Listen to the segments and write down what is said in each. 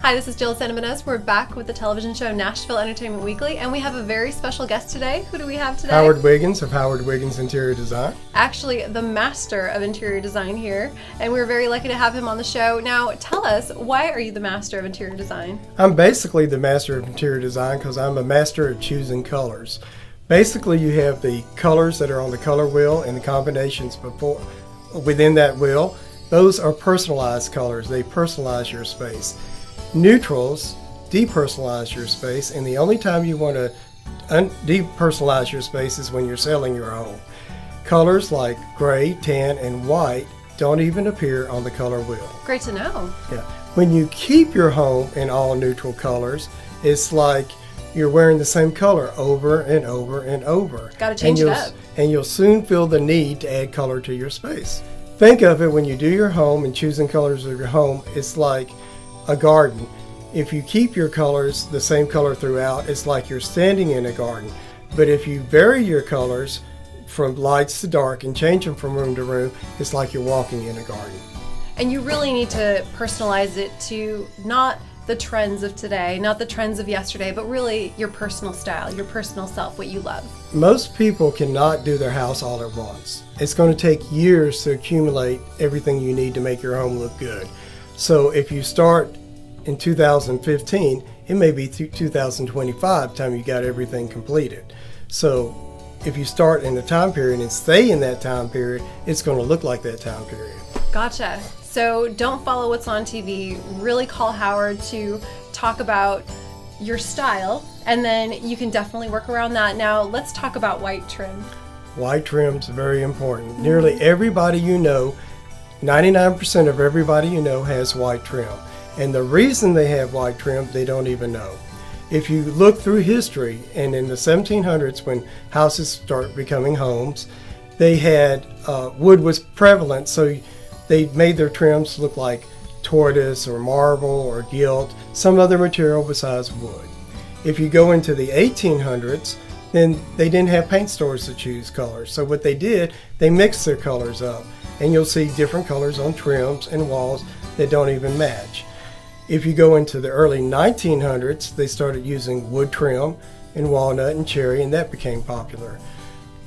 Hi, this is Jill Cinnamon. We're back with the television show Nashville Entertainment Weekly, and we have a very special guest today. Who do we have today? Howard Wiggins of Howard Wiggins Interior Design. Actually, the master of interior design here, and we're very lucky to have him on the show. Now, tell us, why are you the master of interior design? I'm basically the master of interior design because I'm a master at choosing colors. Basically, you have the colors that are on the color wheel and the combinations within that wheel. Those are personalized colors. They personalize your space. Neutrals depersonalize your space, and the only time you want to depersonalize your space is when you're selling your home. Colors like gray, tan, and white don't even appear on the color wheel. Great to know. Yeah. When you keep your home in all neutral colors, it's like you're wearing the same color over and over and over. Got to change it up. And you'll soon feel the need to add color to your space. Think of it when you do your home and choosing colors of your home, it's like a garden. If you keep your colors the same color throughout, it's like you're standing in a garden. But if you vary your colors from lights to dark and change them from room to room, it's like you're walking in a garden. And you really need to personalize it to not the trends of today, not the trends of yesterday, but really your personal style, your personal self, what you love. Most people cannot do their house all at once. It's going to take years to accumulate everything you need to make your home look good. So if you start in 2015, it may be 2025 time you got everything completed. So if you start in the time period and stay in that time period, it's going to look like that time period. Gotcha. So don't follow what's on TV. Really call Howard to talk about your style, and then you can definitely work around that. Now let's talk about white trim. White trim's very important. Mm-hmm. Nearly everybody you know, 99% of everybody you know has white trim. And the reason they have white trim, they don't even know. If you look through history, and in the 1700s when houses start becoming homes, they had, wood was prevalent, so they made their trims look like tortoise or marble or gilt, some other material besides wood. If you go into the 1800s, then they didn't have paint stores to choose colors. So what they did, they mixed their colors up. And you'll see different colors on trims and walls that don't even match. If you go into the early 1900s, they started using wood trim and walnut and cherry, and that became popular.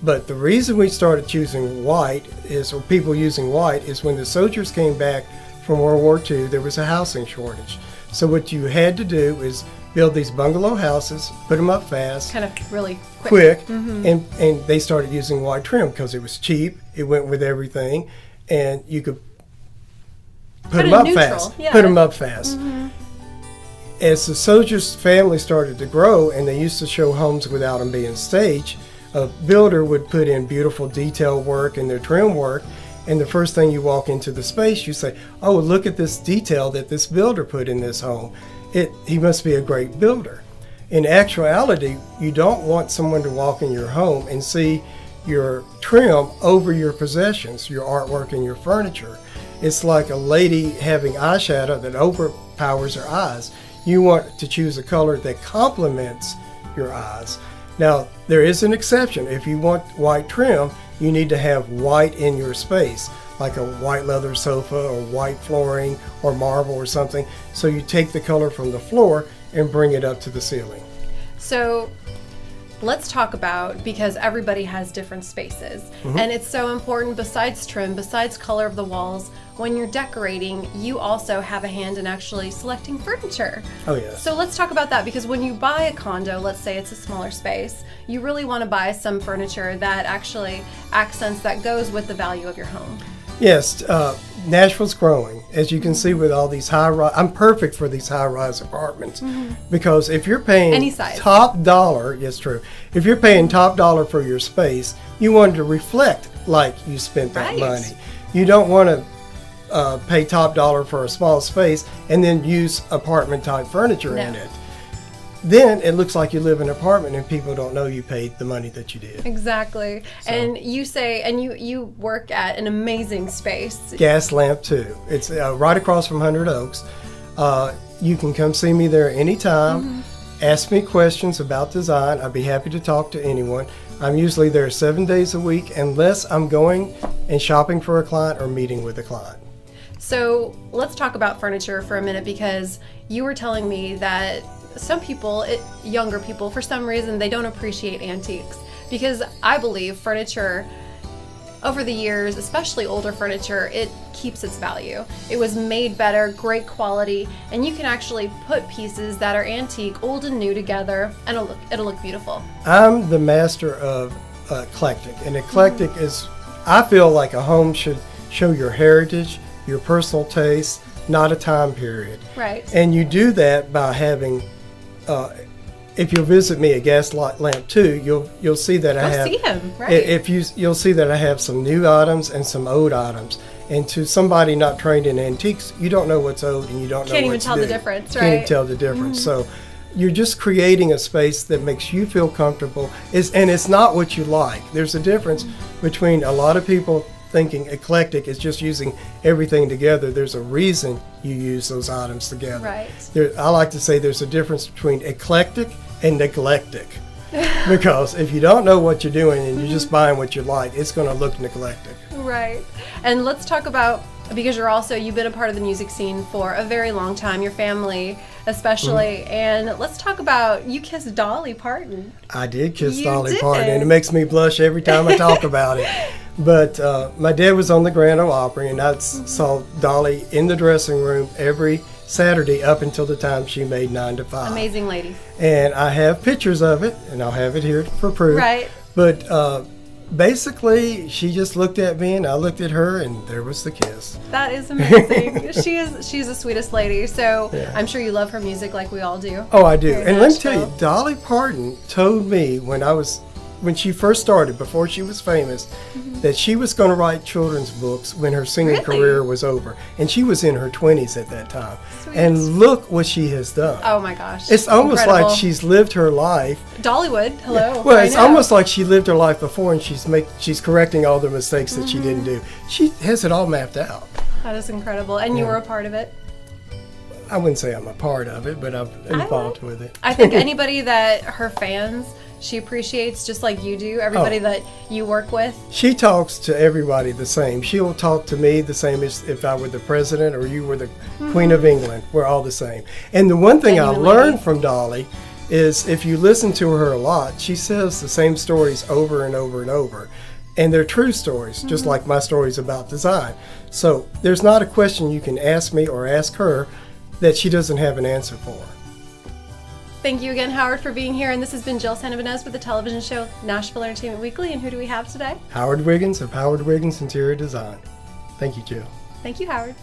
But the reason we started choosing white is, or people using white, is when the soldiers came back from World War II, there was a housing shortage. So what you had to do is build these bungalow houses, put them up fast, kind of really quick, mm-hmm. and they started using white trim because it was cheap, it went with everything, and you could put them up fast. Yeah. Put them up fast. Mm-hmm. As the soldiers' family started to grow, and they used to show homes without them being staged, a builder would put in beautiful detail work and their trim work, and the first thing you walk into the space, you say, "Oh, look at this detail that this builder put in this home. He must be a great builder." In actuality, you don't want someone to walk in your home and see your trim over your possessions, your artwork and your furniture. It's like a lady having eyeshadow that overpowers her eyes. You want to choose a color that complements your eyes. Now, there is an exception. If you want white trim, you need to have white in your space, like a white leather sofa or white flooring or marble or something. So you take the color from the floor and bring it up to the ceiling. So let's talk about, because everybody has different spaces, mm-hmm. and it's so important, besides trim, besides color of the walls, when you're decorating, you also have a hand in actually selecting furniture. Oh, yes. So let's talk about that, because when you buy a condo, let's say it's a smaller space, you really want to buy some furniture that actually accents, that goes with the value of your home. Yes, Nashville's growing, as you can see with all these high-rise. I'm perfect for these high-rise apartments, mm-hmm. because if you're paying any size, top dollar, yes, true. If you're paying top dollar for your space, you want it to reflect like you spent that money. You don't want to pay top dollar for a small space and then use apartment-type furniture in it. Then it looks like you live in an apartment and people don't know you paid the money that you did. Exactly. So. And you say, and you work at an amazing space. Gas Lamp 2. It's right across from 100 Oaks. You can come see me there anytime. Mm-hmm. Ask me questions about design. I'd be happy to talk to anyone. I'm usually there 7 days a week unless I'm going and shopping for a client or meeting with a client. So let's talk about furniture for a minute, because you were telling me that some people, younger people, for some reason, they don't appreciate antiques. Because I believe furniture, over the years, especially older furniture, it keeps its value. It was made better, great quality, and you can actually put pieces that are antique, old and new together, and it'll look beautiful. I'm the master of eclectic, and eclectic is, I feel like a home should show your heritage, your personal taste, not a time period. Right. And you do that by having, if you'll visit me at Gaslight Lamp 2, you'll see that I have. See him, right? You'll see that I have some new items and some old items. And to somebody not trained in antiques, you don't know what's old and you don't know what's new. Can't even tell the difference, right? Can't even tell the difference. So you're just creating a space that makes you feel comfortable. And it's not what you like. There's a difference between a lot of people thinking eclectic is just using everything together. There's a reason you use those items together. Right. I like to say there's a difference between eclectic and neglectic. Because if you don't know what you're doing and you're just buying what you like, it's going to look neglectic. Right. And let's talk about, because you've been a part of the music scene for a very long time, your family especially, and let's talk about, you kissed Dolly Parton. I did kiss You Dolly did. Parton, and it makes me blush every time I talk about it. But my dad was on the Grand Ole Opry, and I saw Dolly in the dressing room every Saturday up until the time she made 9 to 5. Amazing lady. And I have pictures of it, and I'll have it here for proof. Right. But basically, she just looked at me, and I looked at her, and there was the kiss. That is amazing. She's the sweetest lady. So Yeah. I'm sure you love her music like we all do. Oh, I do. Here in And let me tell you, Nashville. Dolly Parton told me when she first started, before she was famous, that she was going to write children's books when her singing Really? career was over. And she was in her 20s at that time. Sweet. And look what she has done. Oh my gosh. It's almost Incredible. like she's lived her life. Dollywood, hello. Well, I it's know. almost like she lived her life before, and she's correcting all the mistakes that she didn't do. She has it all mapped out. That is incredible. And you were a part of it. I wouldn't say I'm a part of it, but I'm involved with it. I think anybody that her fans, she appreciates just like you do, everybody Oh. that you work with. She talks to everybody the same. She'll talk to me the same as if I were the president or you were the Queen of England. We're all the same. And the one thing I Genuinely. learned from Dolly is if you listen to her a lot, she says the same stories over and over and over. And they're true stories, just like my stories about design. So there's not a question you can ask me or ask her that she doesn't have an answer for. Thank you again, Howard, for being here. And this has been Jill Santabanez with the television show Nashville Entertainment Weekly. And who do we have today? Howard Wiggins of Howard Wiggins Interior Design. Thank you, Jill. Thank you, Howard.